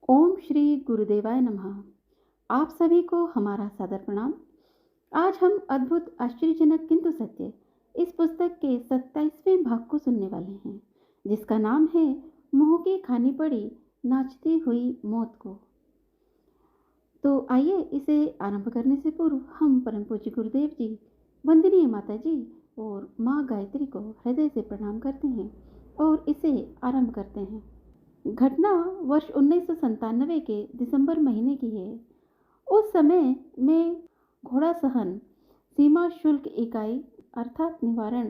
ओम श्री गुरुदेवाय नमः। आप सभी को हमारा सादर प्रणाम। आज हम अद्भुत आश्चर्यजनक किंतु सत्य इस पुस्तक के 27वें भाग को सुनने वाले हैं, जिसका नाम है मोह की खानी पड़ी नाचती हुई मौत को। तो आइए इसे आरंभ करने से पूर्व हम परम पूज्य गुरुदेव जी, वंदनीय माता जी और माँ गायत्री को हृदय से प्रणाम करते हैं और इसे आरंभ करते हैं। घटना वर्ष 1997 के दिसंबर महीने की है। उस समय मैं घोड़ा सहन सीमा शुल्क इकाई अर्थात निवारण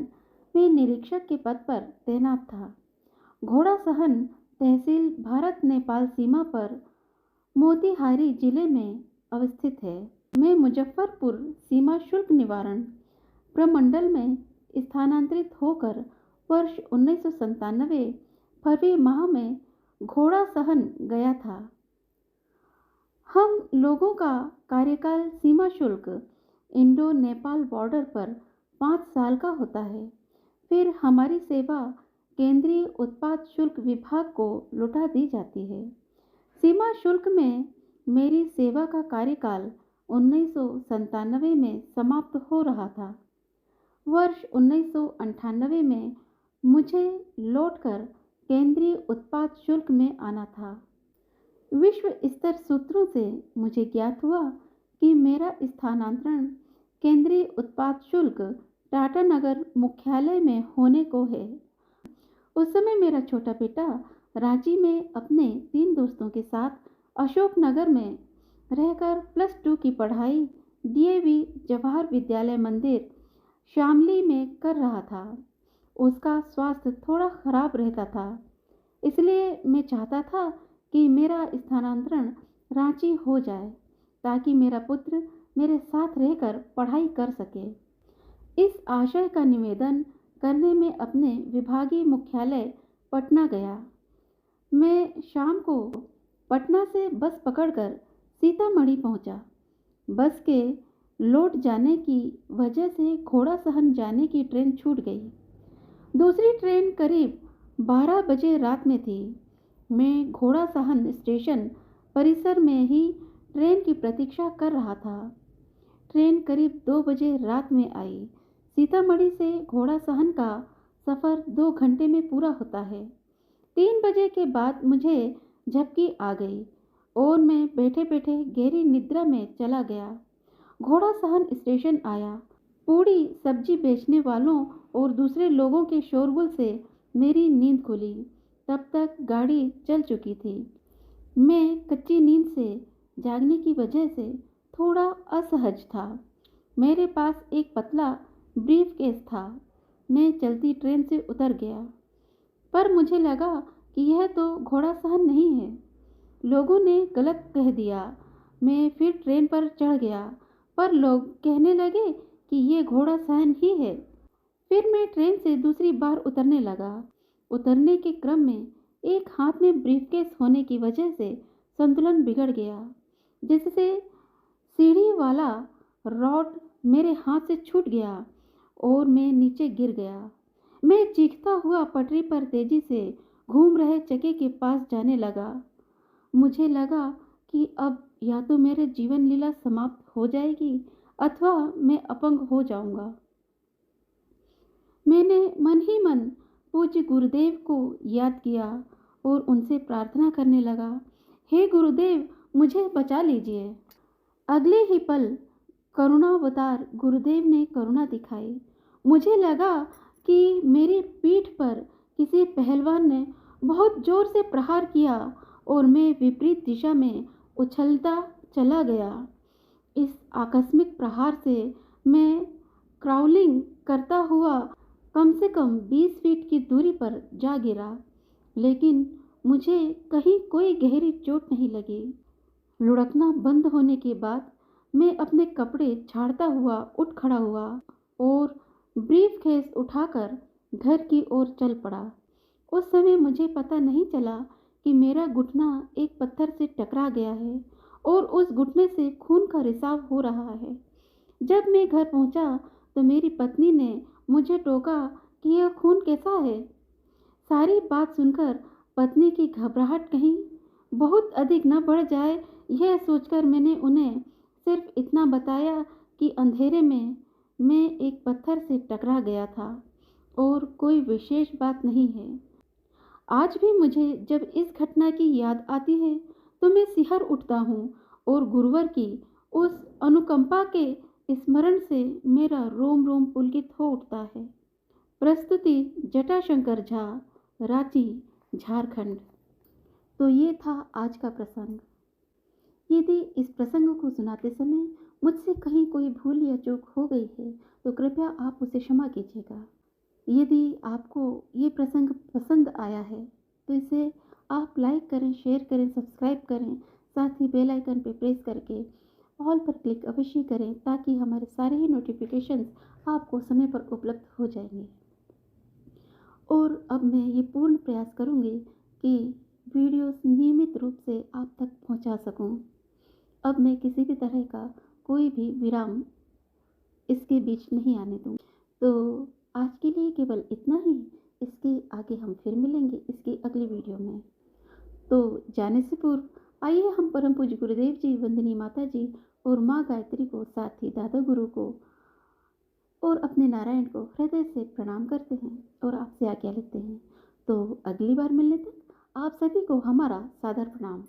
में निरीक्षक के पद पर तैनात था। घोड़ा सहन तहसील भारत नेपाल सीमा पर मोतिहारी जिले में अवस्थित है। मैं मुजफ्फरपुर सीमा शुल्क निवारण प्रमंडल में स्थानांतरित होकर वर्ष 1997 फरवरी माह में घोड़ा सहन गया था। हम लोगों का कार्यकाल सीमा शुल्क इंडो नेपाल बॉर्डर पर 5 साल का होता है। फिर हमारी सेवा केंद्रीय उत्पाद शुल्क विभाग को लौटा दी जाती है। सीमा शुल्क में मेरी सेवा का कार्यकाल 1997 में समाप्त हो रहा था। वर्ष 1998 में मुझे लौटकर केंद्रीय उत्पाद शुल्क में आना था। विश्व स्तर सूत्रों से मुझे ज्ञात हुआ कि मेरा स्थानांतरण केंद्रीय उत्पाद शुल्क टाटानगर मुख्यालय में होने को है। उस समय मेरा छोटा बेटा रांची में अपने 3 दोस्तों के साथ अशोकनगर में रहकर +2 की पढ़ाई डीएवी जवाहर विद्यालय मंदिर शामली में कर रहा था। उसका स्वास्थ्य थोड़ा खराब रहता था, इसलिए मैं चाहता था कि मेरा स्थानांतरण रांची हो जाए ताकि मेरा पुत्र मेरे साथ रहकर पढ़ाई कर सके। इस आशय का निवेदन करने में अपने विभागीय मुख्यालय पटना गया। मैं शाम को पटना से बस पकड़कर सीतामढ़ी पहुंचा। बस के लौट जाने की वजह से घोड़ा सहन जाने की ट्रेन छूट गई। दूसरी ट्रेन करीब 12 बजे रात में थी। मैं घोड़ा सहन स्टेशन परिसर में ही ट्रेन की प्रतीक्षा कर रहा था। ट्रेन करीब 2 बजे रात में आई। सीतामढ़ी से घोड़ा सहन का सफ़र 2 घंटे में पूरा होता है। 3 बजे के बाद मुझे झपकी आ गई और मैं बैठे बैठे गहरी निद्रा में चला गया। घोड़ा सहन स्टेशन आया। पूड़ी सब्जी बेचने वालों और दूसरे लोगों के शोरगुल से मेरी नींद खुली। तब तक गाड़ी चल चुकी थी। मैं कच्ची नींद से जागने की वजह से थोड़ा असहज था। मेरे पास एक पतला ब्रीफकेस था। मैं चलती ट्रेन से उतर गया, पर मुझे लगा कि यह तो घोड़ा सहन नहीं है। लोगों ने गलत कह दिया। मैं फिर ट्रेन पर चढ़ गया, पर लोग कहने लगे कि ये घोड़ा सहन ही है। फिर मैं ट्रेन से दूसरी बार उतरने लगा। उतरने के क्रम में एक हाथ में ब्रीफकेस होने की वजह से संतुलन बिगड़ गया, जिससे सीढ़ी वाला रॉड मेरे हाथ से छूट गया और मैं नीचे गिर गया। मैं चीखता हुआ पटरी पर तेजी से घूम रहे चक्के के पास जाने लगा। मुझे लगा कि अब या तो मेरे जीवन लीला समाप्त हो जाएगी अथवा मैं अपंग हो जाऊंगा। मैंने मन ही मन पूज्य गुरुदेव को याद किया और उनसे प्रार्थना करने लगा, हे गुरुदेव, मुझे बचा लीजिए। अगले ही पल करुणावतार गुरुदेव ने करुणा दिखाई। मुझे लगा कि मेरी पीठ पर किसी पहलवान ने बहुत जोर से प्रहार किया और मैं विपरीत दिशा में उछलता चला गया। इस आकस्मिक प्रहार से मैं क्राउलिंग करता हुआ कम से कम 20 फीट की दूरी पर जा गिरा, लेकिन मुझे कहीं कोई गहरी चोट नहीं लगी। लुढ़कना बंद होने के बाद मैं अपने कपड़े झाड़ता हुआ उठ खड़ा हुआ और ब्रीफकेस उठाकर घर की ओर चल पड़ा। उस समय मुझे पता नहीं चला कि मेरा घुटना एक पत्थर से टकरा गया है और उस घुटने से खून का रिसाव हो रहा है। जब मैं घर पहुंचा तो मेरी पत्नी ने मुझे टोका कि यह खून कैसा है। सारी बात सुनकर पत्नी की घबराहट कहीं बहुत अधिक न बढ़ जाए, यह सोचकर मैंने उन्हें सिर्फ इतना बताया कि अंधेरे में मैं एक पत्थर से टकरा गया था और कोई विशेष बात नहीं है। आज भी मुझे जब इस घटना की याद आती है तो मैं सिहर उठता हूँ और गुरुवर की उस अनुकंपा के स्मरण से मेरा रोम रोम पुलकित हो उठता है। प्रस्तुति जटाशंकर झा, रांची, झारखंड। तो ये था आज का प्रसंग। यदि इस प्रसंग को सुनाते समय मुझसे कहीं कोई भूल या चूक हो गई है तो कृपया आप उसे क्षमा कीजिएगा। यदि आपको ये प्रसंग पसंद आया है तो इसे आप लाइक करें, शेयर करें, सब्सक्राइब करें, साथ ही बेल आइकन पर प्रेस करके ऑल पर क्लिक अवश्य करें ताकि हमारे सारे ही नोटिफिकेशंस आपको समय पर उपलब्ध हो जाएंगे। और अब मैं ये पूर्ण प्रयास करूँगी कि वीडियोस नियमित रूप से आप तक पहुंचा सकूं। अब मैं किसी भी तरह का कोई भी विराम इसके बीच नहीं आने दूँ। तो आज के लिए केवल इतना ही। इसके आगे हम फिर मिलेंगे इसकी अगली वीडियो में। तो जाने से पूर्व आइए हम परम पूज्य गुरुदेव जी, वंदनीय माता जी और माँ गायत्री को, साथ ही दादा गुरु को और अपने नारायण को हृदय से प्रणाम करते हैं और आपसे आज्ञा लेते हैं। तो अगली बार मिलने तक आप सभी को हमारा सादर प्रणाम।